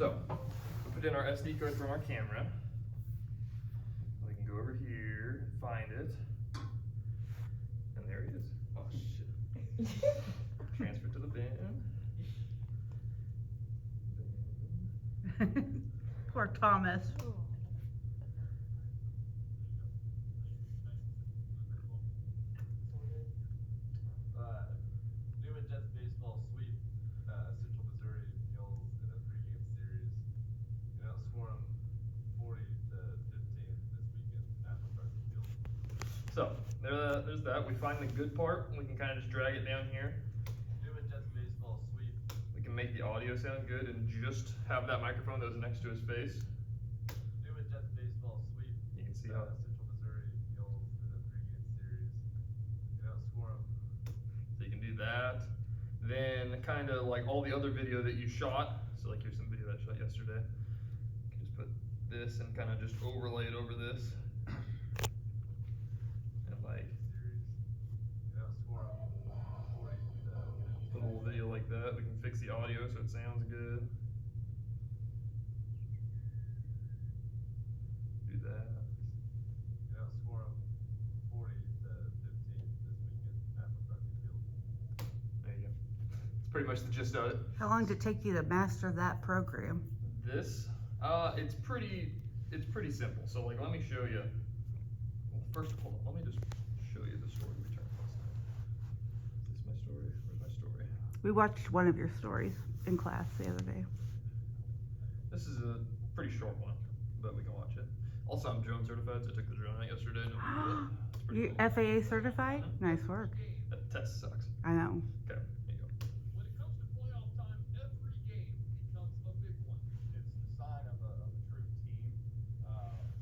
So, we put in our SD card from our camera. We can go over here, find it, and there it is. Oh shit. Transfer to the bin. Poor Thomas. Newman Jets baseball sweep Central Missouri Mules in a pregame series. You know, score them 40-15 this weekend at McCarthy Field. So, there's that. We find the good part. We can kind of just drag it down here. Newman Jets baseball sweep. We can make the audio sound good and just have that microphone that was next to his face. Newman Jets baseball sweep. You can see how. Central Missouri Mules in a pregame series. You know, score them. So you can do that. Then kind of like all the other video that you shot. So like here's some video that I shot yesterday. You can just put this and kind of just overlay it over this. And like Series. You know, score them 40-15. put a little video like that. We can fix the audio so it sounds good. Do that. You know, score them 40-15 this weekend at McCarthy Field. There you go. It's pretty much the gist of it. How long did it take you to master that program? This, it's pretty simple. So like, let me show you. Well, first, hold on. Let me just show you the story we turned last night. Is this my story? Where's my story? We watched one of your stories in class the other day. This is a pretty short one, but we can watch it. Also, I'm drone certified, so I took the drone out yesterday. And it's pretty You cool. FAA certified? Mhm. Nice work. That test sucks. I know. Okay, here you go. When it comes to playoff time, every game becomes a big one. It's the sign of a true team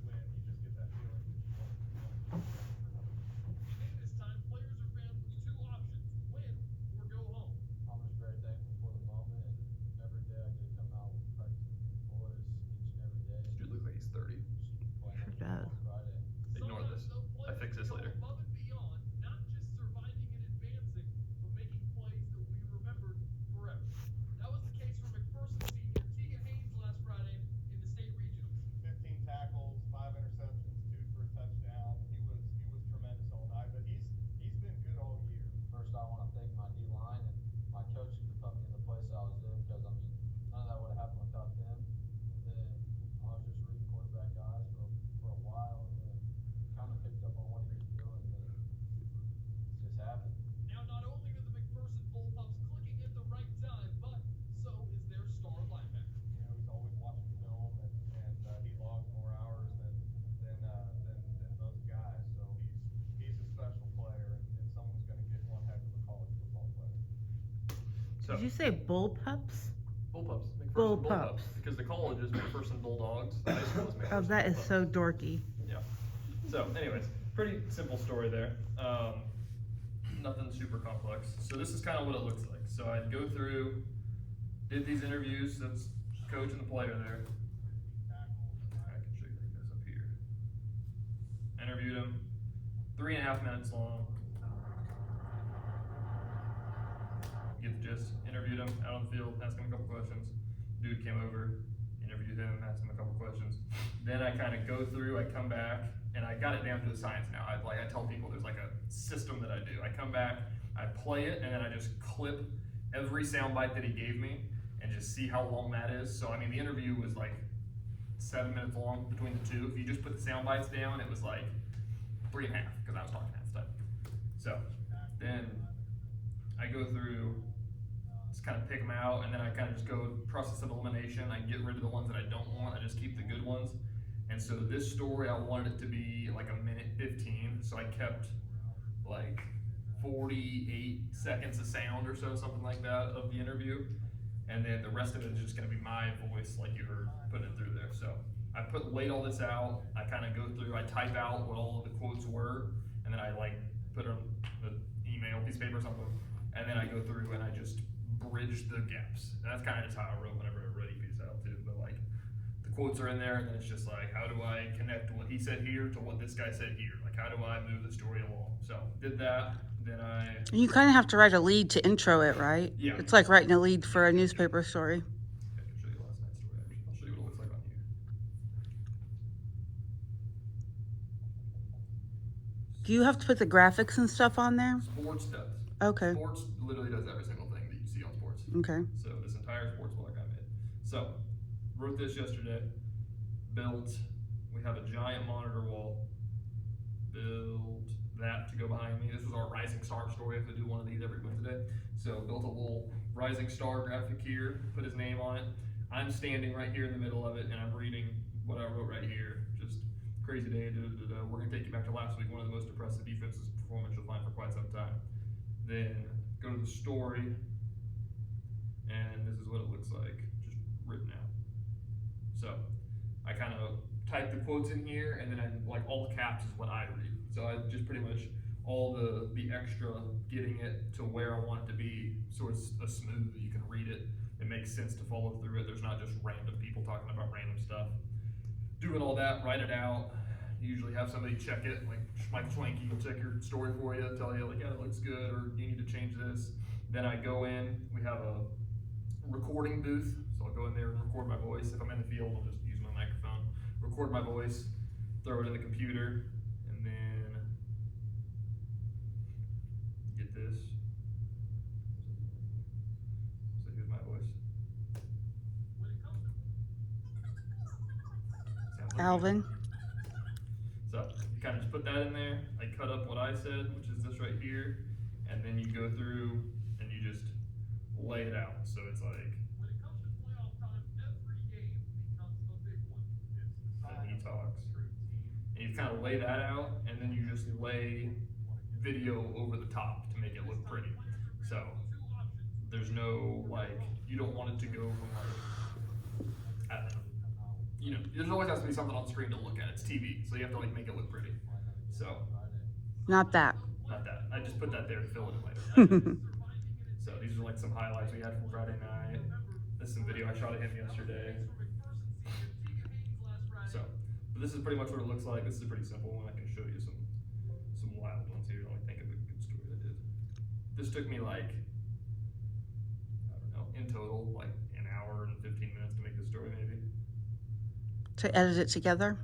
when you just get that feeling that you want to. And in this time, players are faced with two options: win or go home. I'm just very thankful for the moment, and every day I get to come out and practice with these boys each and every day. This dude looks like he's 30. Sure does. Friday. Ignore this. Sometimes, though, I fix players this go later. above and beyond, not just surviving and advancing, but making plays that we remembered forever. That was the case for McPherson senior Tegan Haynes last Friday in the state regionals. 15 tackles, 5 interceptions, 2 for a touchdown. He was tremendous all night, but he's been good all year. First, I want to thank my D line and my coaches to put me in the place I was in, because I mean, none of that would have happened without them. And then I was just reading quarterback guys for a while, and then kind of picked up on what he was doing, and it just happened. Now, not only are the McPherson Bullpups clicking at the right time, but so is their star linebacker. You know, he's always watching film, and he logs more hours than most guys. So he's a special player, and someone's going to get one heck of a college football player. So, Did you say bullpups? Bullpups. McPherson Bullpups. Because the college is McPherson Bulldogs. The high school is McPherson Oh, that is Bullpups. so dorky. Yeah. So, anyways, pretty simple story there. Nothing super complex. So this is kind of what it looks like. So I'd go through, did these interviews. That's coach and the player there. I can show you guys up here. Interviewed him. 3.5 minutes long. Get the gist. Interviewed him out on the field. Asked him a couple questions. Dude came over. Interviewed him. Asked him a couple questions. Then I kind of go through. I come back. And I got it down to a science now. I tell people there's like a system that I do. I come back, I play it, and then I just clip every soundbite that he gave me and just see how long that is. So I mean, the interview was like 7 minutes long between the two. If you just put the sound bites down, it was like 3.5 because I was talking half the time. So then I go through, just kind of pick them out, and then I kind of just go process of elimination. I get rid of the ones that I don't want. I just keep the good ones. And so this story, I wanted it to be like 1:15, so I kept like 48 seconds of sound or so, something like that, of the interview. And then the rest of it is just gonna be my voice, like you heard putting it through there. So I laid all this out. I kind of go through, I type out what all of the quotes were, and then I like put on the email, piece of paper or something, and then I go through and I just bridge the gaps. And that's kind of just how I wrote whenever I wrote these out too. But like, the quotes are in there, and then it's just like, how do I connect what he said here to what this guy said here? Like, how do I move the story along? So did that. Then I You kind of have to write a lead to intro it, right? Yeah. It's like writing a lead for a newspaper story. I can show you last night's story Do you have to put the graphics and stuff on there? Sports does. Okay. Sports literally does every single thing that you see on sports. Okay. So this entire sports blog I made. So, wrote this yesterday. Built. We have a giant monitor wall. Built that to go behind me. This was our Rising Star story. I have to do one of these every Wednesday. So built a little Rising Star graphic here. Put his name on it. I'm standing right here in the middle of it, and I'm reading what I wrote right here. Just crazy day. We're gonna take you back to last week. One of the most impressive defensive performance you'll find for quite some time. Then go to the story, and this is what it looks like, just written out. So I kind of type the quotes in here, and then like all the caps is what I read. So I just pretty much all the extra getting it to where I want it to be, so it's a smooth, you can read it. It makes sense to follow through it. There's not just random people talking about random stuff. Doing all that, write it out. You usually have somebody check it, like Mike Schwanke will check your story for you, tell you like, yeah, it looks good, or you need to change this. Then I go in, we have a recording booth, so I'll go in there and record my voice. If I'm in the field, I'll just use my microphone, record my voice, throw it in the computer, and then get this. So here's my voice. When it comes to Sounds like Alvin. me. So you kind of just put that in there. I cut up what I said, which is this right here, and then you go through and you just lay it out. So it's like, when it comes to playoff time, every game becomes a big one. It's the and sign he of talks. a true team. And you kind of lay that out, and then you just lay video over the top to make it look pretty. So there's no like, you don't want it to go from like, I don't know. You know, there's always has to be something on the screen to look at. It's TV, so you have to like make it look pretty. So, Not that. not that. I just put that there to fill it in later. So these are like some highlights we had from Friday night. This is some video I shot of him yesterday. So, but this is pretty much what it looks like. This is a pretty simple one. I can show you some wild ones here. Let me think of a good story I did. This took me like, I don't know, in total, like an hour and 15 minutes to make this story maybe. To edit it together?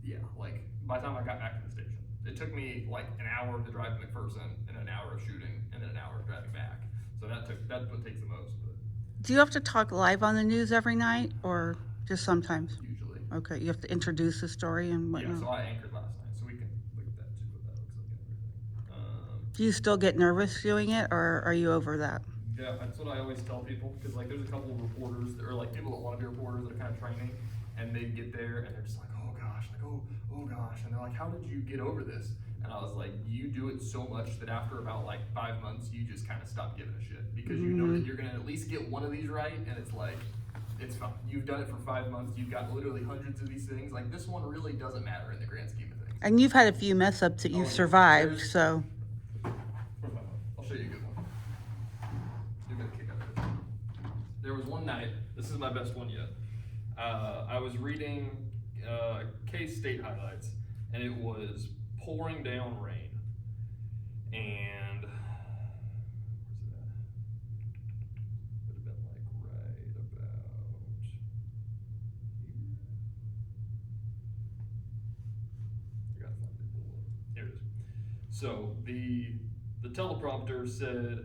Yeah, like by the time I got back to the station, it took me like an hour to drive to McPherson and an hour of shooting and then an hour of driving back. So that's what takes the most, but Do you have to talk live on the news every night or just sometimes? usually. Okay, you have to introduce the story and Yeah, so whatnot. I anchored last night, so we can look at that too, what that looks like and everything. Do you still get nervous doing it or are you over that? Yeah, that's what I always tell people, because like there's a couple of reporters that are like people that want to be reporters that are kind of training, and they get there and they're just like, oh gosh, like oh gosh, and they're like, how did you get over this? And I was like, you do it so much that after about like 5 months, you just kind of stop giving a shit, because you know that you're gonna at least get one of these right, and it's like, it's fine. You've done it for 5 months. You've got literally hundreds of these things. Like this one really doesn't matter in the grand scheme of things. And you've had a few mess ups that Oh, you've yeah. survived, There's- so. Where's my phone? I'll show you a good one. You'll get a kick out of it. There was one night, this is my best one yet. I was reading K-State highlights, and it was pouring down rain. And where's it at? Would have been like right about here. I gotta find it below. Here it is. So the teleprompter said,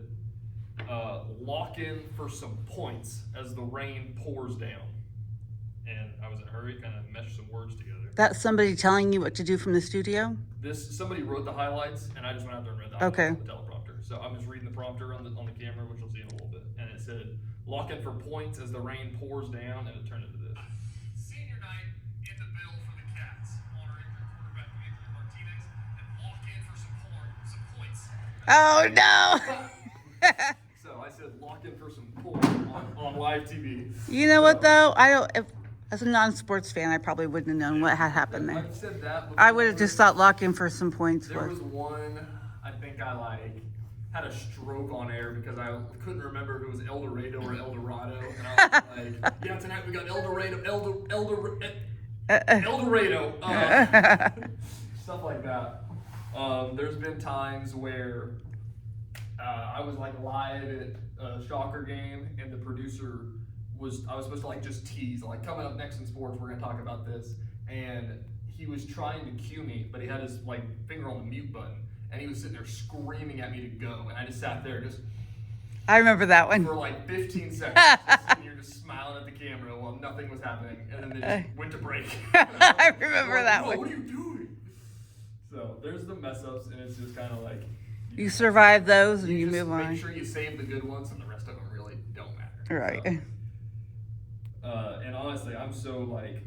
lock in for some points as the rain pours down. And I was in a hurry, kind of meshed some words together. That's somebody telling you what to do from the studio? Somebody wrote the highlights, and I just went out there and read the highlights Okay. on the teleprompter. So I'm just reading the prompter on the camera, which you'll see in a little bit. And it said, lock in for points as the rain pours down, and it turned into this. Senior night in the bill for the Cats. Honor injured quarterback Adrian Martinez, and lock in for some points. Oh no! So I said, lock in for some points on live TV. You know what though? As a non-sports fan, I probably wouldn't have known what had happened there. I've said that I would have before. just thought lock in for some points. There was one, I think I like had a stroke on air because I couldn't remember if it was El Dorado or El Dorado, and I was like, yeah, tonight we got El Dorado, El Dorado, stuff like that. There's been times where I was like live at a Shocker game, and the producer I was supposed to like just tease, like coming up next in sports, we're gonna talk about this, and he was trying to cue me, but he had his like finger on the mute button, and he was sitting there screaming at me to go, and I just sat there just I remember that one. for like 15 seconds, just sitting here just smiling at the camera while nothing was happening, and then they just went to break. I remember Like, that "Whoa, one. What are you doing? So there's the mess ups, and it's just kind of like You survive those and you just move on. Make sure you save the good ones, and the rest of them really don't matter. Right. So, and honestly, I'm so like,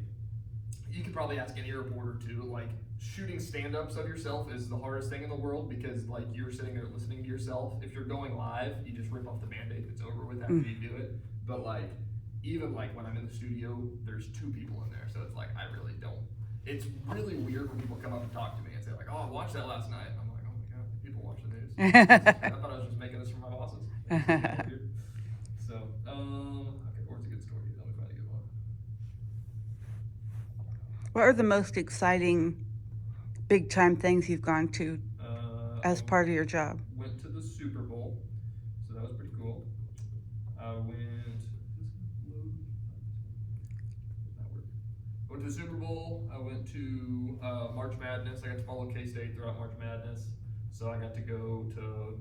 you could probably ask any reporter too. Like, shooting stand-ups of yourself is the hardest thing in the world because like you're sitting there listening to yourself. If you're going live, you just rip off the Band-Aid. It's over with after you do it. But like, even like when I'm in the studio, there's 2 people in there, so it's like I really don't. It's really weird when people come up and talk to me and say like, "Oh, I watched that last night." I'm like, "Oh my god, people watch the news." I thought I was just making this for my bosses. So, okay, where's a good story? Let me find a good one. What are the most exciting big time things you've gone to as part of your job? Went to the Super Bowl, so that was pretty cool. I went to the Super Bowl. I went to March Madness. I got to follow K-State throughout March Madness. So I got to go to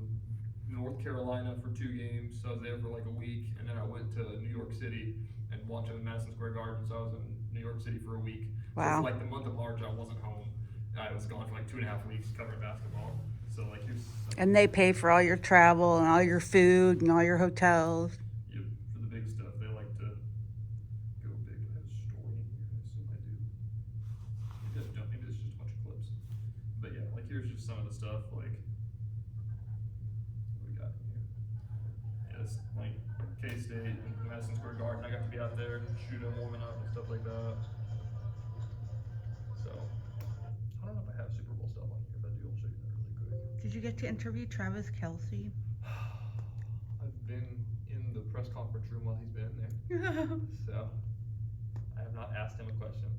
North Carolina for 2 games. So I was there for like a week, and then I went to New York City and watched them in Madison Square Garden. So I was in New York City for a week. Wow. So for like the month of March, I wasn't home. I was gone for like 2.5 weeks covering basketball. So like here's And they pay for all your travel and all your food and all your hotels. Yep, for the big stuff, they like to go big. I have a story in here. I assume I do. Maybe I don't. Maybe it's just a bunch of clips. But yeah, like here's just some of the stuff. Like what we got in here. Yeah, it's like K-State and Madison Square Garden. I got to be out there, shoot them, warming up and stuff like that. So I don't know if I have Super Bowl stuff on here. If I do, I'll show you that really quick. Did you get to interview Travis Kelce? I've been in the press conference room while he's been there. So, I have not asked him a question.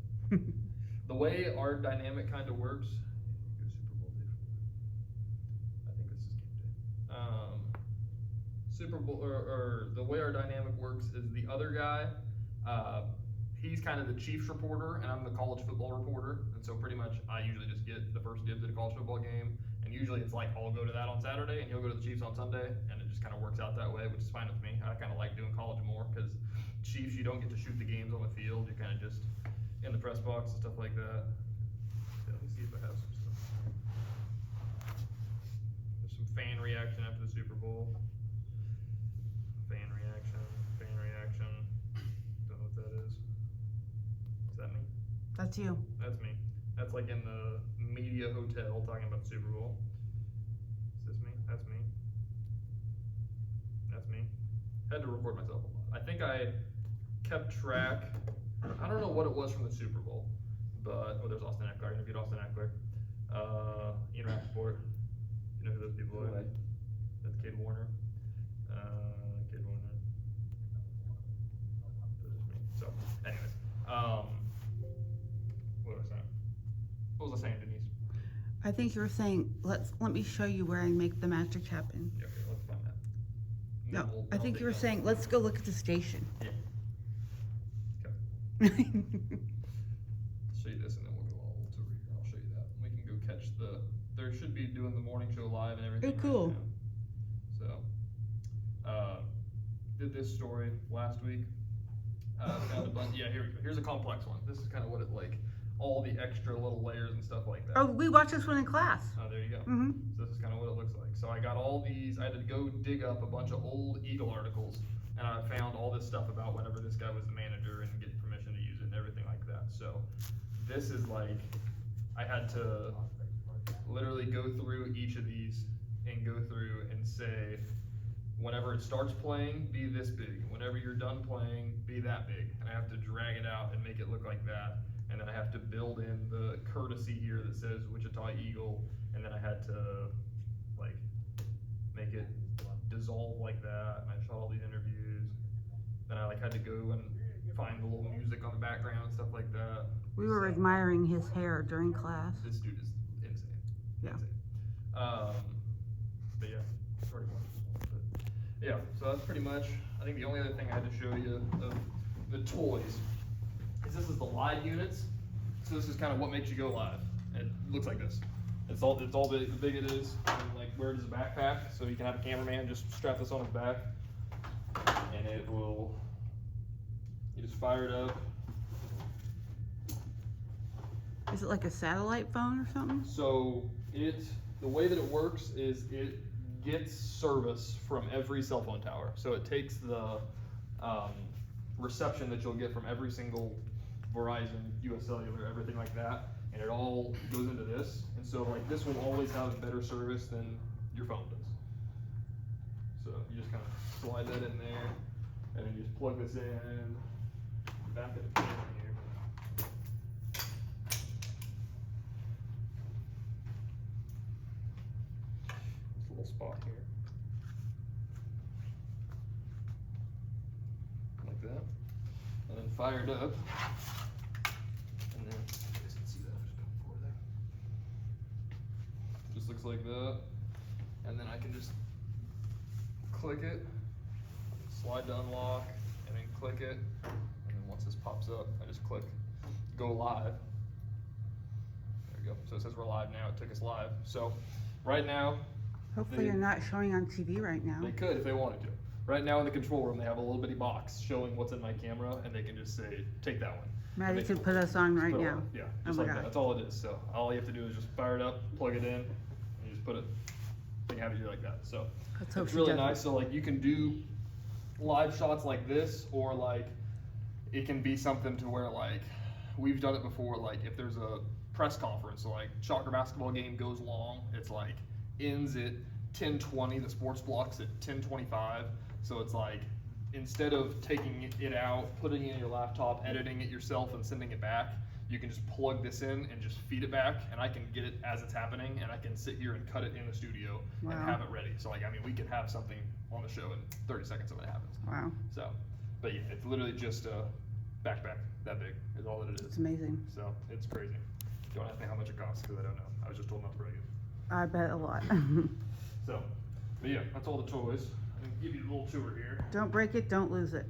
The way our dynamic kind of works, go Super Bowl day 4. I think this is game day. Super Bowl, or the way our dynamic works is the other guy, he's kind of the Chiefs reporter, and I'm the college football reporter. And so pretty much I usually just get the first dibs at a college football game. And usually it's like I'll go to that on Saturday and he'll go to the Chiefs on Sunday, and it just kind of works out that way, which is fine with me. I kind of like doing college more because Chiefs, you don't get to shoot the games on the field. You're kind of just in the press box and stuff like that. So let me see if I have some stuff. There's some fan reaction after the Super Bowl. Fan reaction. Don't know what that is. Is that me? That's you. That's me. That's like in the media hotel talking about the Super Bowl. Is this me? That's me. That's me. Had to record myself a lot. I think I kept track. I don't know what it was from the Super Bowl, but there's Austin Eckler. I interviewed Austin Eckler. Ian Rappaport. You know who those people are? That's Kid Warner. Kid Warner. This is me. So, anyways, what was I saying? What was I saying, Denise? I think you were saying, let me show you where I make the magic happen. Yeah, okay, let's find that. And No, then I I'll think dig you were up. saying, let's go look at the station. Yeah. Okay. I'll show you this, and then we'll go all to here. I'll show you that. We can go catch the. There should be doing the morning show live and everything. Oh, cool. Right now. So, did this story last week. Found a bunch. Yeah, here we go. Here's a complex one. This is kind of what it like. All the extra little layers and stuff like that. Oh, we watched this one in class. Oh, there you go. Mm-hmm. So this is kind of what it looks like. So I got all these, I had to go dig up a bunch of old Eagle articles, and I found all this stuff about whenever this guy was the manager and get permission to use it and everything like that. So this is like, I had to literally go through each of these and go through and say, whenever it starts playing, be this big. Whenever you're done playing, be that big. And I have to drag it out and make it look like that. And then I have to build in the courtesy here that says Wichita Eagle, and then I had to like make it dissolve like that. And I shot all these interviews. Then I like had to go and find the little music on the background and stuff like that. We were So, admiring his hair during class. this dude is insane. Yeah. Insane. But yeah, pretty much. But yeah, so that's pretty much. I think the only other thing I had to show you of the toys is this is the live units. So this is kind of what makes you go live. It looks like this. It's all big it is. And like wear it as a backpack, so you can have a cameraman just strap this on his back, and it will. You just fire it up. Is it like a satellite phone or something? So the way that it works is it gets service from every cell phone tower. So it takes the reception that you'll get from every single Verizon, US Cellular, everything like that, and it all goes into this. And so like this will always have better service than your phone does. So you just kind of slide that in there, and then you just plug this in, back at the camera here. This little spot here. Like that. And then fire it up. And then, you guys can see that, just come forward there. Just looks like that. And then I can just click it, slide to unlock, and then click it. And then once this pops up, I just click go live. There we go. So it says we're live now. It took us live. So right now, Hopefully you're not showing on TV right now. they could if they wanted to. Right now in the control room, they have a little bitty box showing what's in my camera, and they can just say, take that one. Maddie And they could put us on right put it now. on. Yeah, Oh just my like that. God. That's all it is. So all you have to do is just fire it up, plug it in, and you just put it. You can have it do like that. So Let's hope it's she really doesn't. nice. So like you can do live shots like this, or like it can be something to where like we've done it before. Like if there's a press conference, so like soccer basketball game goes long, it's like ends at 10:20. The sports block's at 10:25. So it's like instead of taking it out, putting it in your laptop, editing it yourself, and sending it back, you can just plug this in and just feed it back, and I can get it as it's happening, and I can sit here and cut it in the studio and Wow. have it ready. So like, I mean, we can have something on the show in 30 seconds when it happens. Wow, So, but yeah, it's literally just a backpack that big is all that it it's is. amazing. So it's crazy. Don't ask me how much it costs because I don't know. I was just told not to break it. I bet a lot. So, but yeah, that's all the toys. I can give you a little tour here. Don't break it, don't lose it.